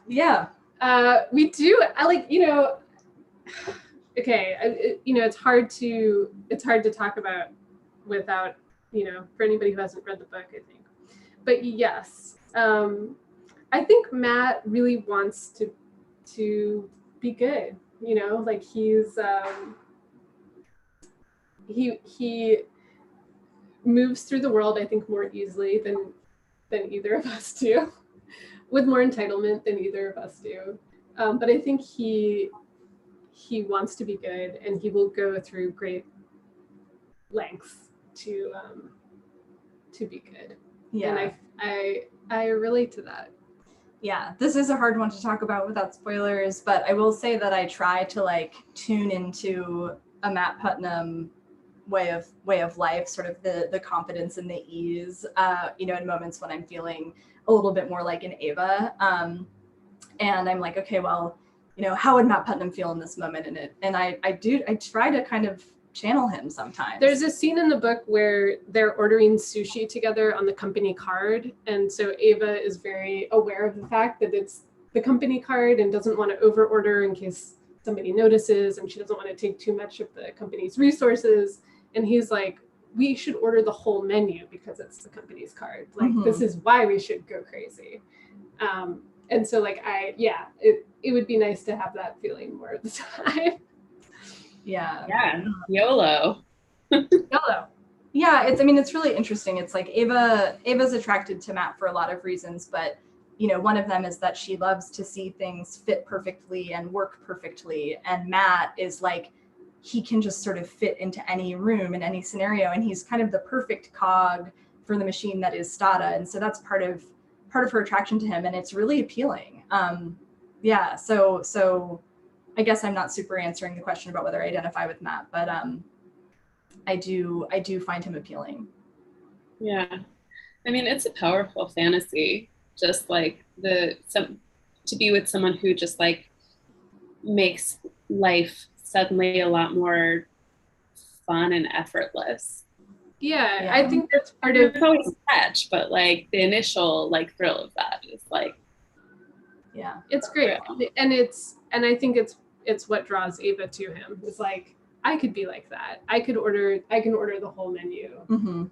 We do. I like, you know, okay, you know, it's hard to talk about without, you know, for anybody who hasn't read the book, I think. But yes, I think Mat really wants to be good. You know, like he's he moves through the world, I think, more easily than either of us do, with more entitlement than either of us do. But I think he wants to be good, and he will go through great lengths to be good. Yeah. And I relate to that. Yeah, this is a hard one to talk about without spoilers, but I will say that I try to like tune into a Mat Putnam way of life, sort of the confidence and the ease, you know, in moments when I'm feeling a little bit more like an Ava. And I'm like, okay, well, you know, how would Mat Putnam feel in this moment? And I try to kind of channel him sometimes. There's a scene in the book where they're ordering sushi together on the company card. And so Ava is very aware of the fact that it's the company card and doesn't want to over order in case somebody notices, and she doesn't want to take too much of the company's resources. And he's like, we should order the whole menu because it's the company's card. Like, this is why we should go crazy. And so like, it would be nice to have that feeling more of the time. Yeah. YOLO. YOLO. Yeah, it's really interesting. It's like Ava's attracted to Mat for a lot of reasons, but one of them is that she loves to see things fit perfectly and work perfectly. And Mat is like, he can just sort of fit into any room in any scenario, and he's kind of the perfect cog for the machine that is STÄDA. And so that's part of her attraction to him, and it's really appealing. So I guess I'm not super answering the question about whether I identify with Mat, but I do find him appealing. Yeah. I mean, it's a powerful fantasy, just like to be with someone who just like makes life suddenly a lot more fun and effortless. Yeah. I think that's part of it's always a catch, but like the initial like thrill of that is like, it's great. And I think it's what draws Ava to him. It's like, I could be like that. I can order the whole menu.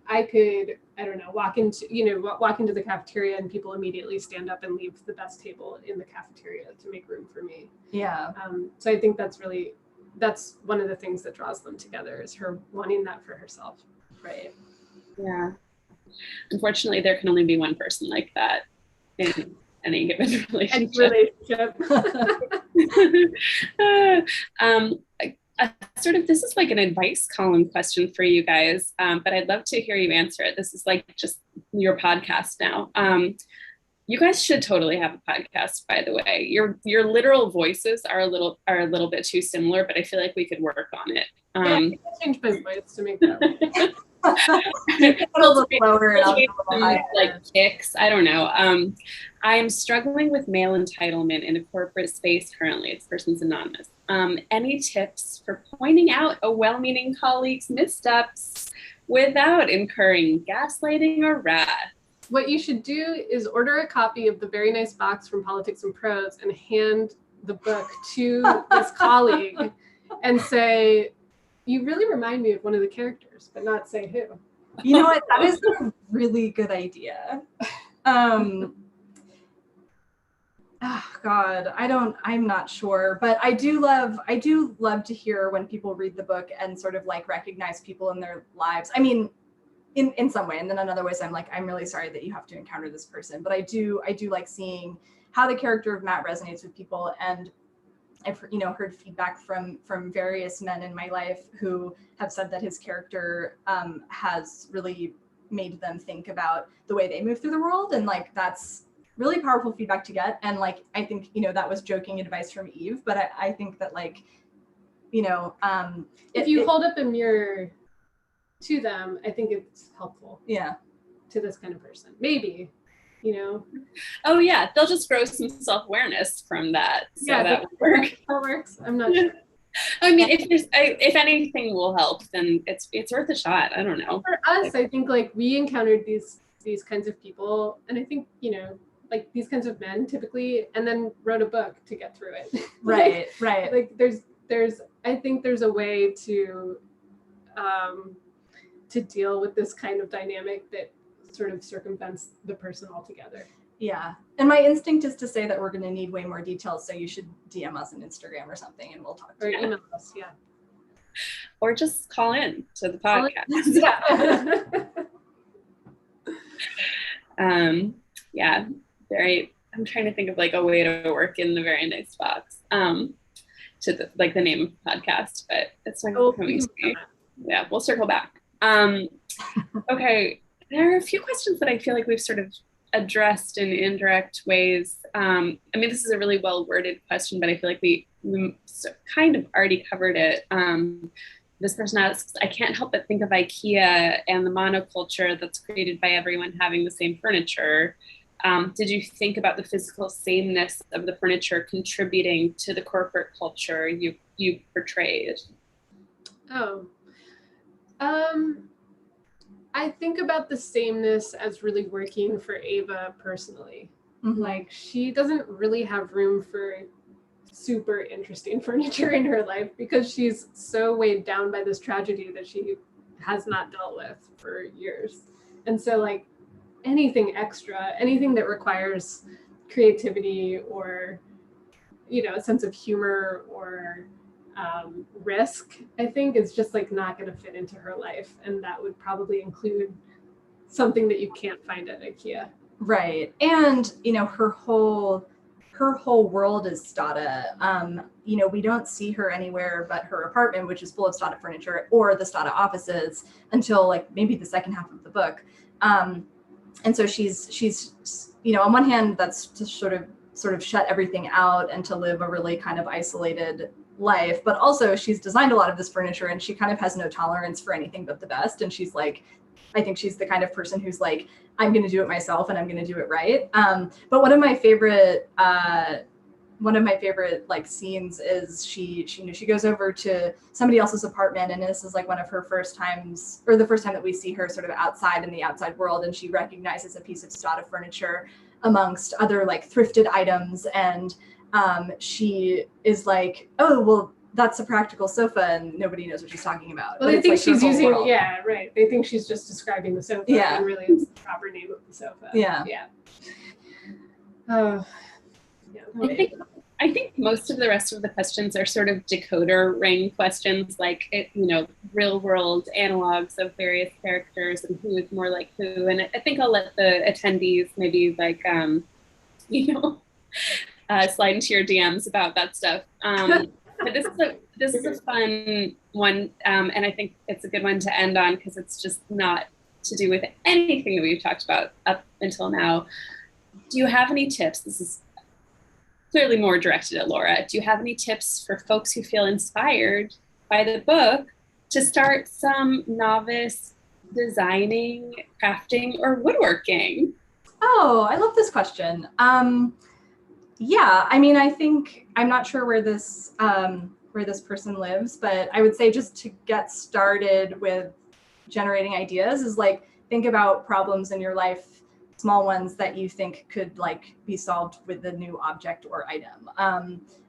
I could, I don't know, walk into the cafeteria and people immediately stand up and leave the best table in the cafeteria to make room for me. Yeah. So I think that's one of the things that draws them together, is her wanting that for herself. Right. Yeah. Unfortunately, there can only be one person like that in any given relationship. This is like an advice column question for you guys, but I'd love to hear you answer it. This is like just your podcast now. You guys should totally have a podcast, by the way. Your literal voices are a little bit too similar, but I feel like we could work on it. I changed my voice to make that. A little slower and a little higher. Like kicks. I don't know. I'm struggling with male entitlement in a corporate space currently. This person's anonymous. Any tips for pointing out a well-meaning colleague's missteps without incurring gaslighting or wrath? What you should do is order a copy of the very nice box from Politics and Prose and hand the book to this colleague and say, you really remind me of one of the characters, but not say who. You know what? That is a really good idea. Oh God, I'm not sure, but I do love to hear when people read the book and sort of like recognize people in their lives. I mean, in some way, and then in other ways I'm like, I'm really sorry that you have to encounter this person, but I do like seeing how the character of Mat resonates with people. And I've heard feedback from various men in my life who have said that his character has really made them think about the way they move through the world, and like that's really powerful feedback to get. And like, I think that was joking advice from Eve, but I think that like, if you hold up a mirror to them, I think it's helpful. Yeah. To this kind of person, maybe. Oh yeah, they'll just grow some self-awareness from that. So that would work. That works. I'm not sure. I mean, if anything will help, then it's worth a shot. I don't know. For us, I think like we encountered these kinds of people, and I think like these kinds of men typically, and then wrote a book to get through it. Right. Like there's I think there's a way to deal with this kind of dynamic that sort of circumvents the person altogether. Yeah. And my instinct is to say that we're going to need way more details, so you should DM us on Instagram or something and we'll talk to you. Or email us, yeah. Or just call in to the podcast. Yeah. I'm trying to think of like a way to work in the very nice box to the name of the podcast, but it's not coming to me. Yeah, we'll circle back. Okay. There are a few questions that I feel like we've sort of addressed in indirect ways. I mean, this is a really well-worded question, but I feel like we kind of already covered it. This person asks, I can't help but think of IKEA and the monoculture that's created by everyone having the same furniture. Did you think about the physical sameness of the furniture contributing to the corporate culture you portrayed? Oh, I think about the sameness as really working for Ava personally. Mm-hmm. Like, she doesn't really have room for super interesting furniture in her life because she's so weighed down by this tragedy that she has not dealt with for years. And so, like, anything extra, anything that requires creativity or, you know, a sense of humor or risk, I think is just like not going to fit into her life. And that would probably include something that you can't find at IKEA. Right. And, you know, her whole world is STÄDA. You know, we don't see her anywhere but her apartment, which is full of STÄDA furniture, or the STÄDA offices until like maybe the second half of the book. And so she's, you know, on one hand, that's to sort of shut everything out and to live a really kind of isolated life, but also she's designed a lot of this furniture and she kind of has no tolerance for anything but the best. And she's like, I think she's the kind of person who's like, I'm going to do it myself and I'm going to do it right. But one of my favorite like scenes is she goes over to somebody else's apartment, and this is like one of her first times, or the first time that we see her sort of outside in the outside world, and she recognizes a piece of STÄDA furniture amongst other like thrifted items, and she is like, oh well, that's a practical sofa, and nobody knows what she's talking about. Well, they think like she's using world. Yeah, right. They think she's just describing the sofa, and really it's the proper name of the sofa. Yeah. Yeah. I think most of the rest of the questions are sort of decoder ring questions, like, you know, real world analogs of various characters and who is more like who. And I think I'll let the attendees maybe like, you know, slide into your DMs about that stuff. But this is a fun one, and I think it's a good one to end on because it's just not to do with anything that we've talked about up until now. Do you have any tips? This is clearly more directed at Laura. Do you have any tips for folks who feel inspired by the book to start some novice designing, crafting, or woodworking? Oh, I love this question. Yeah, I mean, I think, I'm not sure where this person lives, but I would say just to get started with generating ideas is like, think about problems in your life, small ones that you think could like be solved with a new object or item.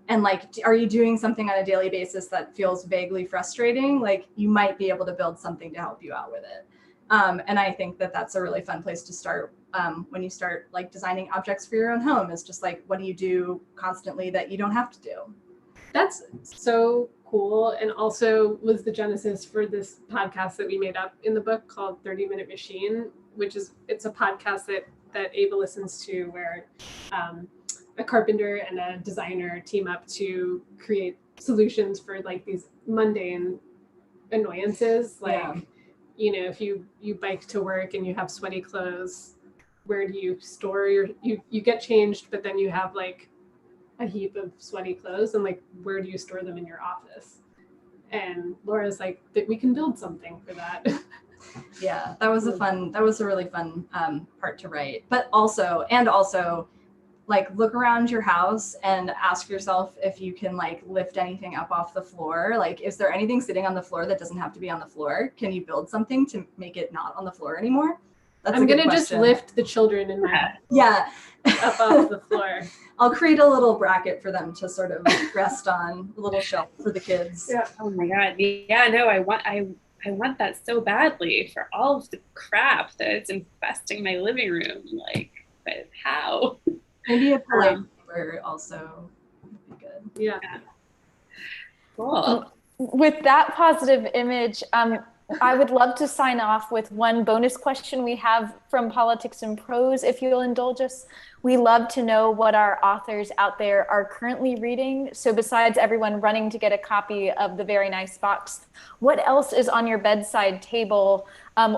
And like, are you doing something on a daily basis that feels vaguely frustrating? Like, you might be able to build something to help you out with it. And I think that that's a really fun place to start when you start like designing objects for your own home, is just like, what do you do constantly that you don't have to do? That's so cool, and also was the genesis for this podcast that we made up in the book called 30-Minute Machine, which is, it's a podcast that Ava listens to where a carpenter and a designer team up to create solutions for like these mundane annoyances. Like, you know, if you bike to work and you have sweaty clothes, where do you store you get changed, but then you have like a heap of sweaty clothes, and like, where do you store them in your office? And Laura's like, that we can build something for that. Yeah, that was a really fun part to write. But also like, look around your house and ask yourself if you can like lift anything up off the floor. Like, is there anything sitting on the floor that doesn't have to be on the floor? Can you build something to make it not on the floor anymore? I'm gonna just lift the children in my head. Yeah. Up off the floor. I'll create a little bracket for them to sort of rest on, a little shelf for the kids. Yeah. Oh my God. Yeah, no, I want that so badly for all of the crap that's infesting my living room. Like, but how? Maybe a polite paper also would be good. Yeah. Cool. With that positive image, I would love to sign off with one bonus question we have from Politics and Prose, if you'll indulge us. We love to know what our authors out there are currently reading. So besides everyone running to get a copy of the very nice box, what else is on your bedside table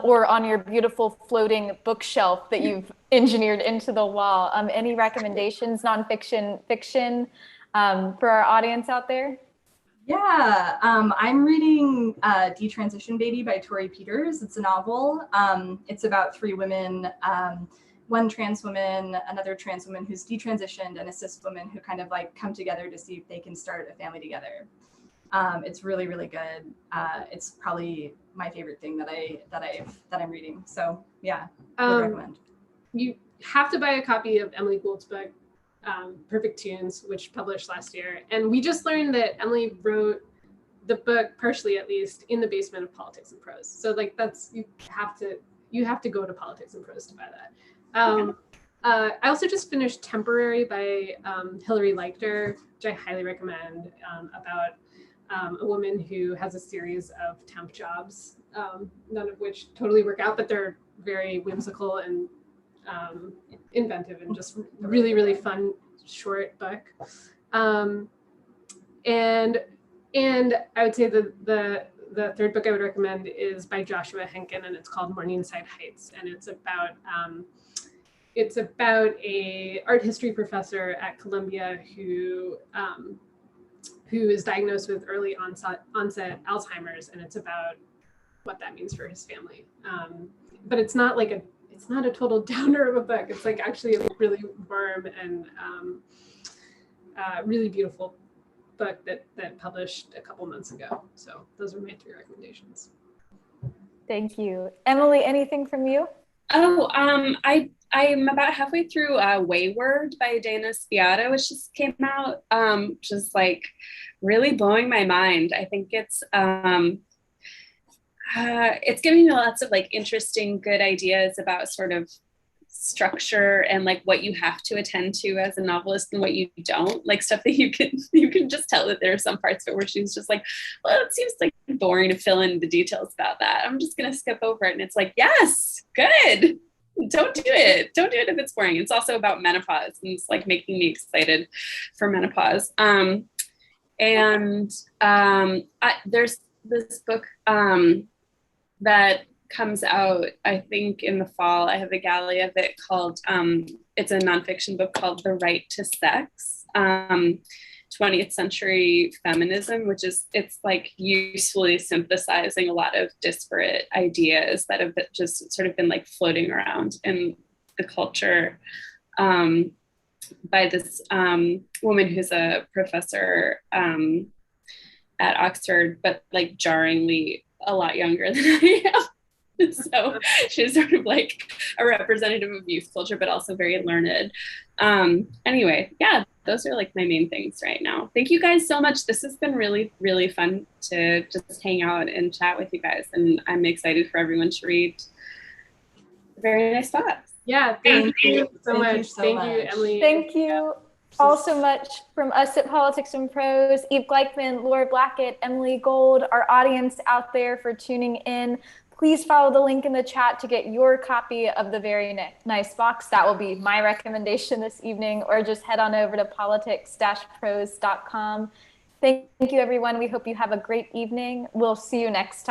or on your beautiful floating bookshelf that you've engineered into the wall? Any recommendations, nonfiction, fiction, for our audience out there? Yeah, I'm reading Detransition Baby by Tori Peters. It's a novel. It's about three women, one trans woman, another trans woman who's detransitioned, and a cis woman who kind of like come together to see if they can start a family together. It's really, really good. It's probably my favorite thing that I'm reading. So yeah, would recommend. You have to buy a copy of Emily Gould's book, Perfect Tunes, which published last year. And we just learned that Emily wrote the book, partially at least, in the basement of Politics and Prose. So like you have to go to Politics and Prose to buy that. I also just finished Temporary by Hilary Leichter, which I highly recommend, about a woman who has a series of temp jobs, none of which totally work out, but they're very whimsical and inventive and just really, really fun short book. And I would say the third book I would recommend is by Joshua Henkin, and it's called Morningside Heights, and it's about a art history professor at Columbia who is diagnosed with early onset Alzheimer's, and it's about what that means for his family. But it's not a total downer of a book. It's like actually a really warm and really beautiful book that published a couple months ago. So those are my 3 recommendations. Thank you. Emily, anything from you? Oh, I'm about halfway through Wayward by Dana Spiata, which just came out, just like really blowing my mind. I think it's giving me lots of like interesting, good ideas about sort of structure and like what you have to attend to as a novelist and what you don't, like stuff that you can just tell that there are some parts of it where she's just like, well, it seems like boring to fill in the details about that. I'm just gonna skip over it. And it's like, yes, good. Don't do it if it's boring. It's also about menopause, and it's like making me excited for menopause. There's this book that comes out, I think, in the fall. I have a galley of it called, it's a nonfiction book called The Right to Sex, 20th Century Feminism, it's like usefully synthesizing a lot of disparate ideas that have just sort of been like floating around in the culture, by this woman who's a professor at Oxford, but like jarringly a lot younger than I am. So she's sort of like a representative of youth culture, but also very learned. Anyway, yeah, those are like my main things right now. Thank you guys so much. This has been really, really fun to just hang out and chat with you guys. And I'm excited for everyone to read very nice thoughts. Yeah, thank you so much. Thank you, Emily. Thank you all so much from us at Politics and Prose, Eve Gleichman, Laura Blackett, Emily Gould, our audience out there for tuning in. Please follow the link in the chat to get your copy of the very nice box. That will be my recommendation this evening, or just head on over to politics-prose.com. Thank you, everyone. We hope you have a great evening. We'll see you next time.